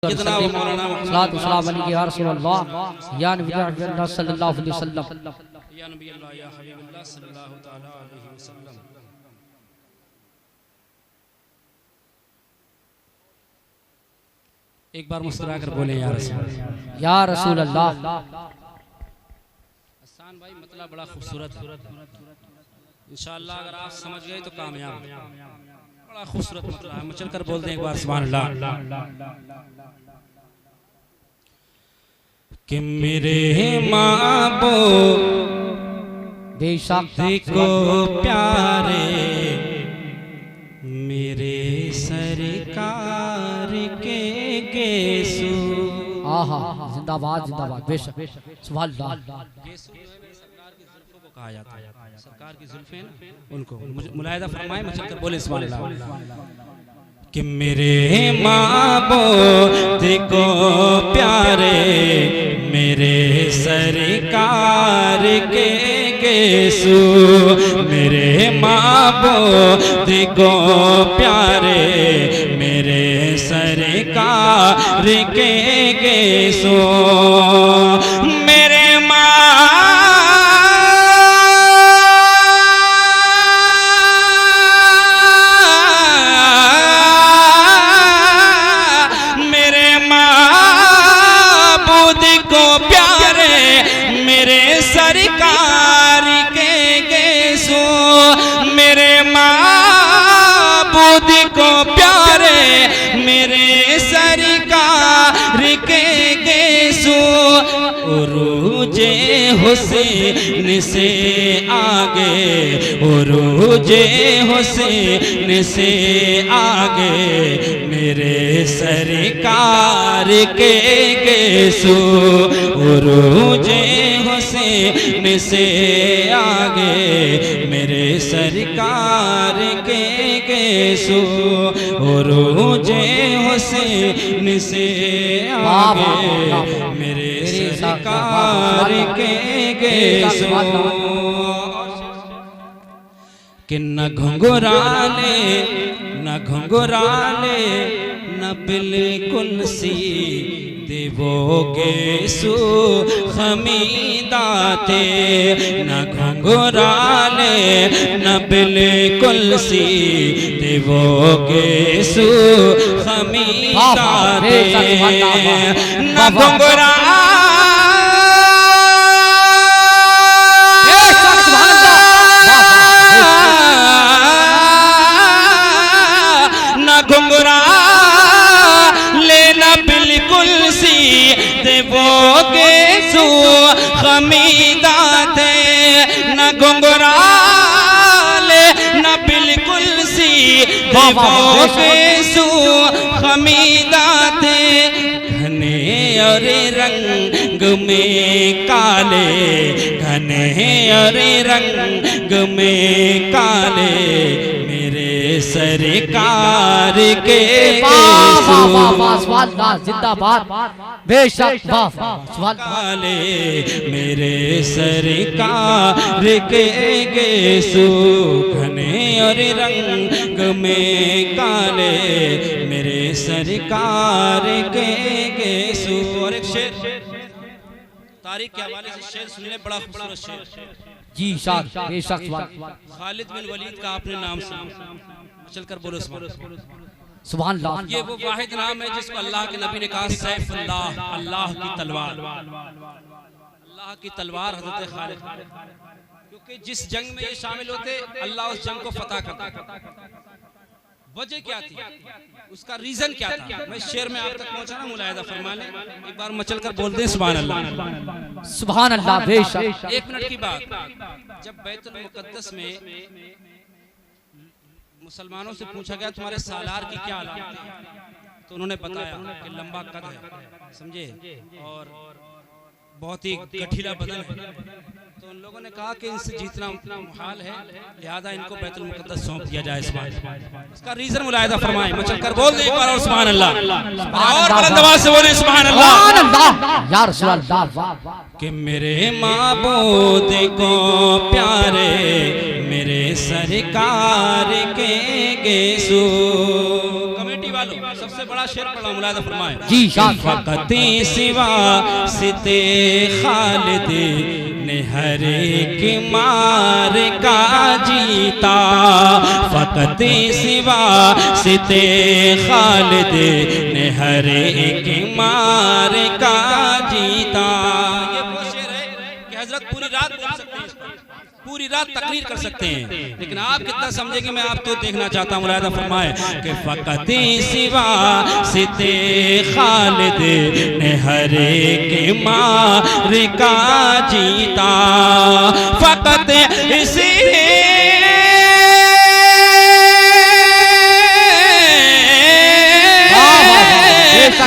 सैयदना व मौलाना सलात व सलाम अलैहि या रसूल अल्लाह या नबी अल्लाह सल्लल्लाहु अलैहि वसल्लम या नबी अल्लाह या हबीबल्लाह सल्लल्लाहु तआला अलैहि वसल्लम। एक बार मुस्कुरा कर बोले या रसूल अल्लाह। हसन भाई मतलब बड़ा खूबसूरत है, इंशाअल्लाह अगर आप समझ गए तो कामयाब। बड़ा खूबसूरत मतलब है, चल कर बोल दें एक बार सुभान अल्लाह। कि मेरे माबो बेशक को प्यारे मेरे सरकार के गेसु। आहा जिंदाबाद जिंदाबाद बेशक सुभान अल्लाह। गेसु सरकार की जुल्फों को कहा जाता है, सरकार की जुल्फें ना उनको मुलाहिदा फरमाए, मैं चलकर बोले सुभान अल्लाह। कि मेरे माबूद को प्यारे मेरे सरकार के गेसु। मेरे माबूद को प्यारे मेरे सरकार के गेसु। मेरे सरकार के गेसु। मेरे माबूद को प्यारे मेरे सरकार के गेसु। उरूजे हुसैन से आगे उरूजे हुसैन से आगे मेरे सरकार के गेसु। उरूजे हुसैन से आगे मेरे सरकार के गेसु। उरूजे हुसैन से आगे मेरे सरकार के गेसु। कि न घुंघराले न घुंघराले न बिल्कुल सी देवोगे सु खमीदाते। न घुंघराले न बिल्कुल सी देवोगे सु खमीदाते। न घुंघरा घुंघरा लेना बिल्कुल सी देवोगे सु खमीदाते। न घुंघरा ले न बिल्कुल सी देवोगे सु खमीदाते। घने और रंग में काले घने और रंग में काले मेरे सरकार के जिंदाबाद बेशक काले मेरे सरकार के गेसु। घने और रंग में काले मेरे सरकार के गेसु। और एक शेर तारीख के हवाले से शेर सुनने, बड़ा खूबसूरत शेर जी शाक बेशक। खालिद बिन वलीद का आपने नाम सुना, चलकर बोलो सुभान अल्लाह। ये वो वाहिद नाम है जिसको अल्लाह के नबी ने कहा सैफुल्लाह, अल्लाह की तलवार। अल्लाह की तलवार हजरत खालिद, क्योंकि जिस जंग में ये शामिल होते अल्लाह उस जंग को फतह करता। वजह क्या थी, उसका रीजन क्या था, मैं शेर में आप तक पहुंचा ना मुलाहिदा फरमाने। एक बार मचल कर बोल दें सुभान अल्लाह। सुभान अल्लाह बेशक। एक मिनट की बात, जब बैतुल मुकद्दस में मुसलमानों से पूछा गया तुम्हारे सालार की क्या अलामत है, तो उन्होंने बताया कि लंबा कद है, समझे, और बहुत ही गठीला बदन है। तो उन लोगों ने कहा कि इनसे जीतना मुहाल है, लिहाजा इनको बैतुल मुकद्दस सौंप दिया जाए। इसका रीजन मुलाहिदा फरमाएं, मचल कर बोल दे एक बार और सुभान अल्लाह, और बुलंद आवाज से बोले सुभान अल्लाह या रसूल अल्लाह। कि मेरे माबूद को प्यारे मेरे सरकार के गेसु। कमेटी वालों सबसे सबसे बड़ा शेर पढ़ा, मुलाहिजा फरमाएं। जी शाह। फकती सिवा सिते खालिद ने हर एक मार का जीता, फकती सिवा सिते खालिद ने हर एक मार का जीता। ये वो शेर है कि हजरत पूरी रात बोल सकते हैं, इस पर पूरी रात तकरीर कर सकते हैं, लेकिन आप कितना समझेंगे मैं आपको देखना चाहता हूँ। मुलाहिजा फरमाए कि फकती सिवा सिते खालिद ने हर एक मार का जीता, फकत इसी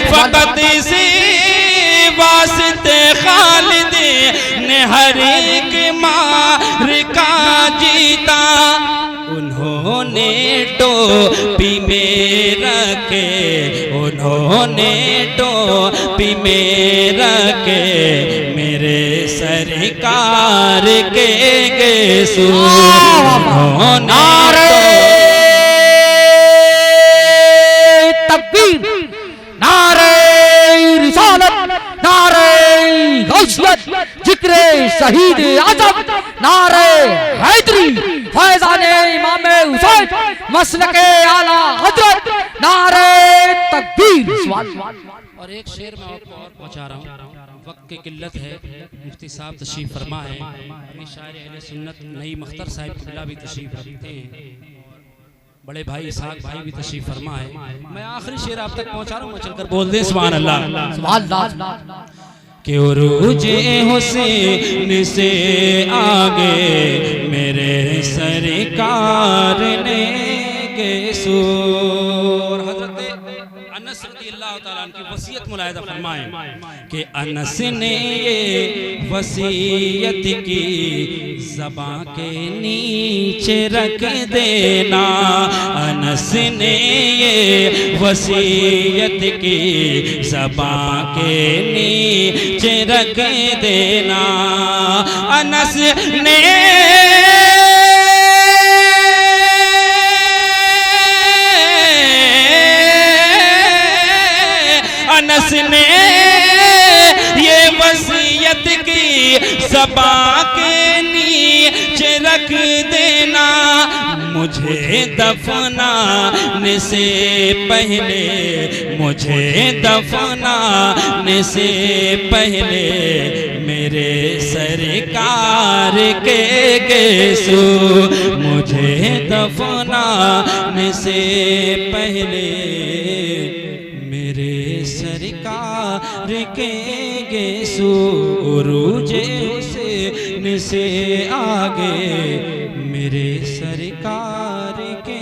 फकत इसी वास्ते खालिद ने हर एक मार का जीता। उन्होंने टोपी में रखे, उन्होंने टोपी में रखे मेरे सरकार के गेसू, उन्होंने तकबीर, नारे रिसालत, नारे गौसियत, जिक्रे शहीद आजम, नारे हैदरी, फैजाने इमाम हुसैन, मसलके आला हजरत, नारे तकबीर। और एक शेर मैं आपको और पहुंचा रहा हूँ, वक्त की किल्लत है, मुफ्ती साहब तशरीफ फरमा है, अभी शायर अहले सुन्नत नई मख्तर साहिब खुला भी तशरीफ रखते हैं, बड़े भाई इसहाक भाई भी तशरीफ फरमा है। मैं आखिरी शेर आप तक पहुंचा रहा हूँ, मैं चलकर बोल दे सुभान अल्लाह। कि उरूजे हुसैन से आगे मेरे सरकार ने गेसूर। हजरत अनस रज़ियल्लाहु ताला अन्हु की वसीयत मुलाहिजा फरमाएं कि अनस ने ये वसीयत की ज़बां के नीचे रख देना, अनस ने ये वसीयत की ज़बां के नीचे रख देना, अनस ने अनस ने ये वसीयत की ज़बां के नीचे रख देना, मुझे दफनाने से पहले, मुझे दफनाने से पहले मेरे सरकार के गेसू, मुझे दफनाने से पहले मेरे सरकार के गेसू, उरूजे हुसैन से आगे मेरे सरकार के